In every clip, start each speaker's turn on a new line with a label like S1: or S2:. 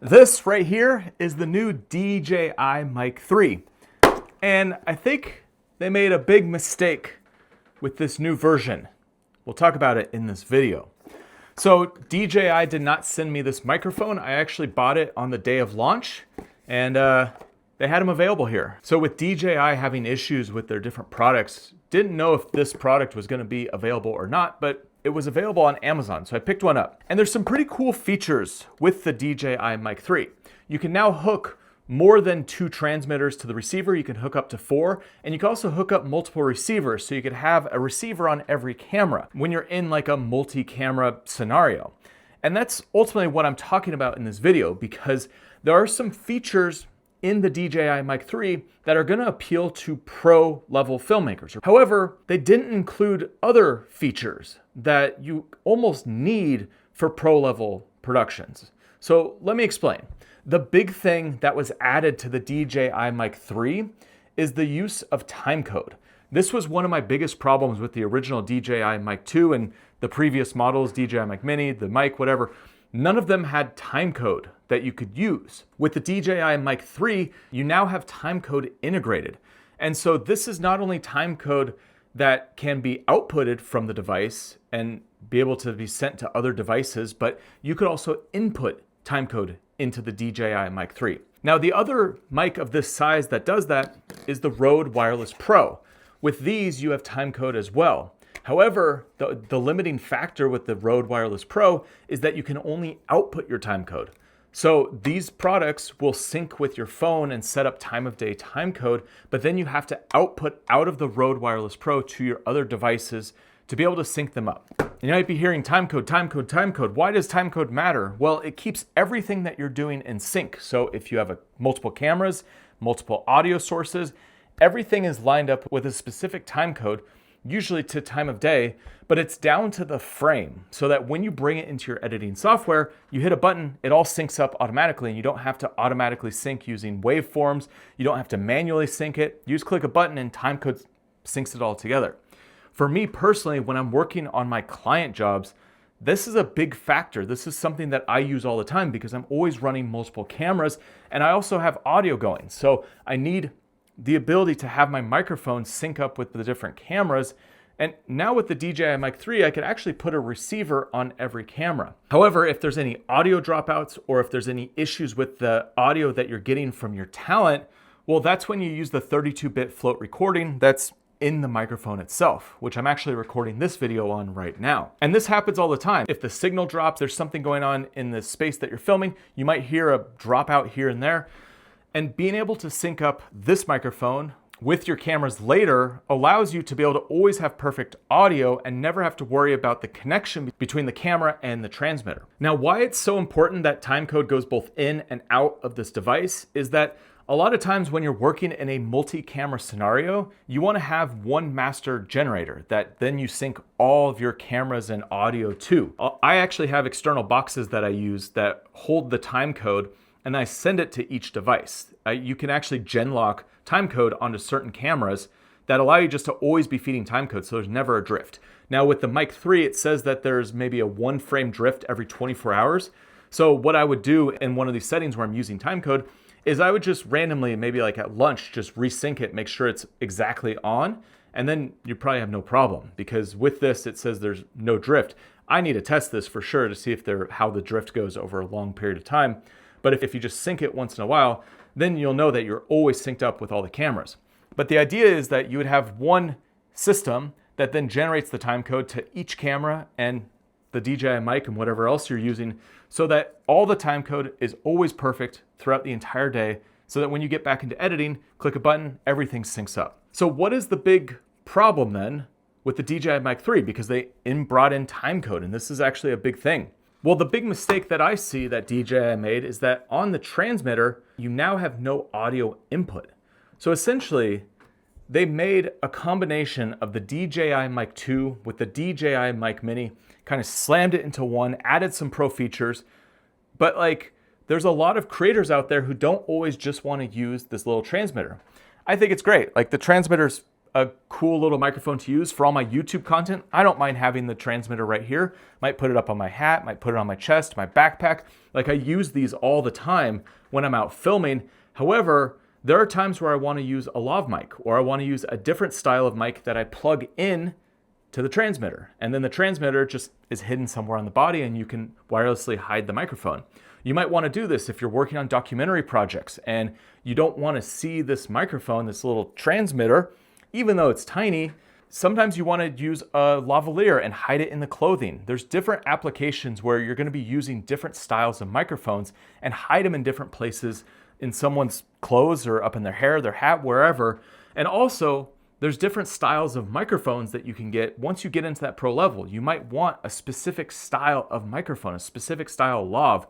S1: This right here is the new DJI MIC 3. And I think they made a big mistake with this new version. We'll talk about it in this video. So DJI did not send me this microphone. I actually bought it on the day of launch and they had them available here. So with DJI having issues with their different products, didn't know if this product was gonna be available or not, but it was available on Amazon, so I picked one up. And there's some pretty cool features with the DJI MIC 3. You can now hook more than 2 transmitters to the receiver. You can hook up to 4, and you can also hook up multiple receivers, so you could have a receiver on every camera when you're in like a multi-camera scenario. And that's ultimately what I'm talking about in this video, because there are some features in the DJI MIC 3 that are gonna appeal to pro level filmmakers. However, they didn't include other features that you almost need for pro level productions. So let me explain. The big thing that was added to the DJI MIC 3 is the use of timecode. This was one of my biggest problems with the original DJI MIC 2 and the previous models, DJI MIC Mini, the mic, whatever. None of them had timecode that you could use. With the DJI MIC 3, you now have timecode integrated. And so this is not only timecode that can be outputted from the device and be able to be sent to other devices, but you could also input timecode into the DJI MIC 3. Now, the other mic of this size that does that is the Rode Wireless Pro. With these, you have timecode as well. However, the limiting factor with the Rode Wireless Pro is that you can only output your timecode. So these products will sync with your phone and set up time of day timecode, but then you have to output out of the Rode Wireless Pro to your other devices to be able to sync them up. You might be hearing timecode, timecode, timecode. Why does timecode matter? Well, it keeps everything that you're doing in sync. So if you have multiple cameras, multiple audio sources, everything is lined up with a specific timecode, usually to time of day, but it's down to the frame so that when you bring it into your editing software, you hit a button, it all syncs up automatically and you don't have to automatically sync using waveforms. You don't have to manually sync it. You just click a button and timecode syncs it all together. For me personally, when I'm working on my client jobs, this is a big factor. This is something that I use all the time because I'm always running multiple cameras and I also have audio going. So I need the ability to have my microphone sync up with the different cameras. And now with the DJI MIC 3, I could actually put a receiver on every camera. However, if there's any audio dropouts or if there's any issues with the audio that you're getting from your talent, well, that's when you use the 32-bit float recording that's in the microphone itself, which I'm actually recording this video on right now. And this happens all the time. If the signal drops, there's something going on in the space that you're filming, you might hear a dropout here and there. And being able to sync up this microphone with your cameras later allows you to be able to always have perfect audio and never have to worry about the connection between the camera and the transmitter. Now, why it's so important that timecode goes both in and out of this device is that a lot of times when you're working in a multi-camera scenario, you want to have one master generator that then you sync all of your cameras and audio to. I actually have external boxes that I use that hold the timecode and I send it to each device. You can actually gen lock timecode onto certain cameras that allow you just to always be feeding timecode, so there's never a drift. Now with the MIC 3, it says that there's maybe a 1 frame drift every 24 hours. So what I would do in one of these settings where I'm using timecode is I would just randomly, maybe like at lunch, just resync it, make sure it's exactly on, and then you probably have no problem because with this, it says there's no drift. I need to test this for sure to see how the drift goes over a long period of time. But if you just sync it once in a while, then you'll know that you're always synced up with all the cameras. But the idea is that you would have one system that then generates the timecode to each camera and the DJI mic and whatever else you're using so that all the timecode is always perfect throughout the entire day so that when you get back into editing, click a button, everything syncs up. So what is the big problem then with the DJI MIC 3? Because they brought in timecode and this is actually a big thing. Well, the big mistake that I see that DJI made is that on the transmitter, you now have no audio input. So essentially, they made a combination of the DJI MIC 2 with the DJI MIC Mini, kind of slammed it into one, added some pro features. But there's a lot of creators out there who don't always just want to use this little transmitter. I think it's great. The transmitter's a cool little microphone to use for all my YouTube content, I don't mind having the transmitter right here. Might put it up on my hat, might put it on my chest, my backpack. Like, I use these all the time when I'm out filming. However, there are times where I want to use a lav mic, or I want to use a different style of mic that I plug in to the transmitter. And then the transmitter just is hidden somewhere on the body and you can wirelessly hide the microphone. You might want to do this if you're working on documentary projects and you don't want to see this microphone, this little transmitter, even though it's tiny. Sometimes you want to use a lavalier and hide it in the clothing. There's different applications where you're going to be using different styles of microphones and hide them in different places in someone's clothes or up in their hair, their hat, wherever. And also, there's different styles of microphones that you can get once you get into that pro level. You might want a specific style of microphone, a specific style of lav,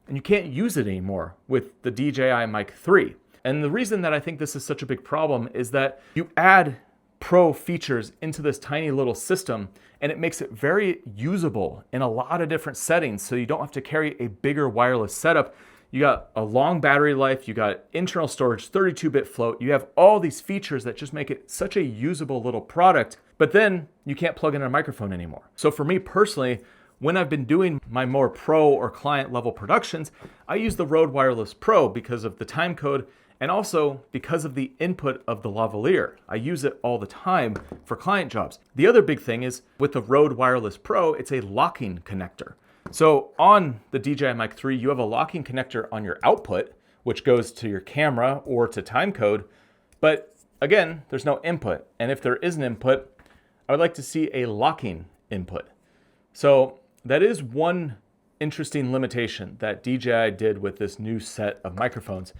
S1: and you can't use it anymore with the DJI Mic 3. And the reason that I think this is such a big problem is that you add pro features into this tiny little system and it makes it very usable in a lot of different settings, so you don't have to carry a bigger wireless setup. You got a long battery life, you got internal storage, 32-bit float, you have all these features that just make it such a usable little product, but then you can't plug in a microphone anymore. So for me personally, when I've been doing my more pro or client level productions, I use the Rode Wireless Pro because of the time code and also because of the input of the lavalier. I use it all the time for client jobs. The other big thing is with the Rode Wireless Pro, it's a locking connector. So on the DJI Mic 3, you have a locking connector on your output, which goes to your camera or to timecode. But again, there's no input. And if there is an input, I would like to see a locking input. So that is one interesting limitation that DJI did with this new set of microphones.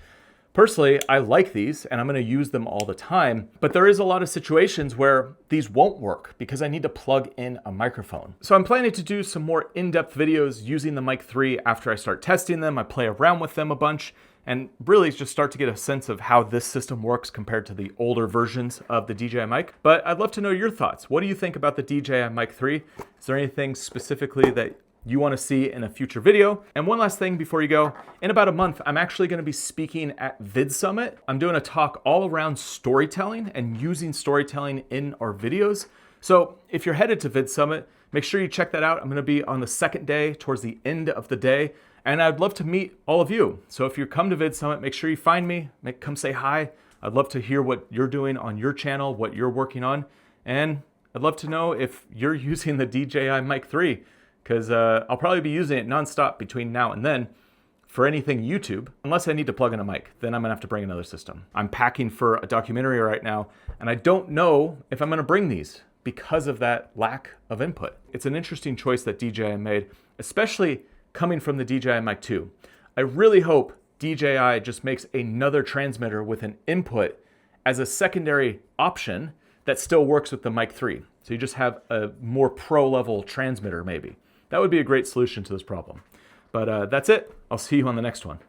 S1: Personally, I like these and I'm going to use them all the time, but there is a lot of situations where these won't work because I need to plug in a microphone. So I'm planning to do some more in-depth videos using the Mic 3 after I start testing them. I play around with them a bunch and really just start to get a sense of how this system works compared to the older versions of the DJI Mic. But I'd love to know your thoughts. What do you think about the DJI Mic 3? Is there anything specifically that you want to see in a future video? And one last thing before you go, in about a month, I'm actually going to be speaking at Vid Summit. I'm doing a talk all around storytelling and using storytelling in our videos. So if you're headed to Vid Summit, make sure you check that out. I'm going to be on the second day towards the end of the day, and I'd love to meet all of you. So if you come to Vid Summit, make sure you find me, come say hi. I'd love to hear what you're doing on your channel, what you're working on, and I'd love to know if you're using the DJI Mic 3. Because I'll probably be using it nonstop between now and then for anything YouTube, unless I need to plug in a mic. Then I'm gonna have to bring another system. I'm packing for a documentary right now, and I don't know if I'm gonna bring these because of that lack of input. It's an interesting choice that DJI made, especially coming from the DJI Mic 2. I really hope DJI just makes another transmitter with an input as a secondary option that still works with the Mic 3. So you just have a more pro level transmitter maybe. That would be a great solution to this problem. But that's it. I'll see you on the next one.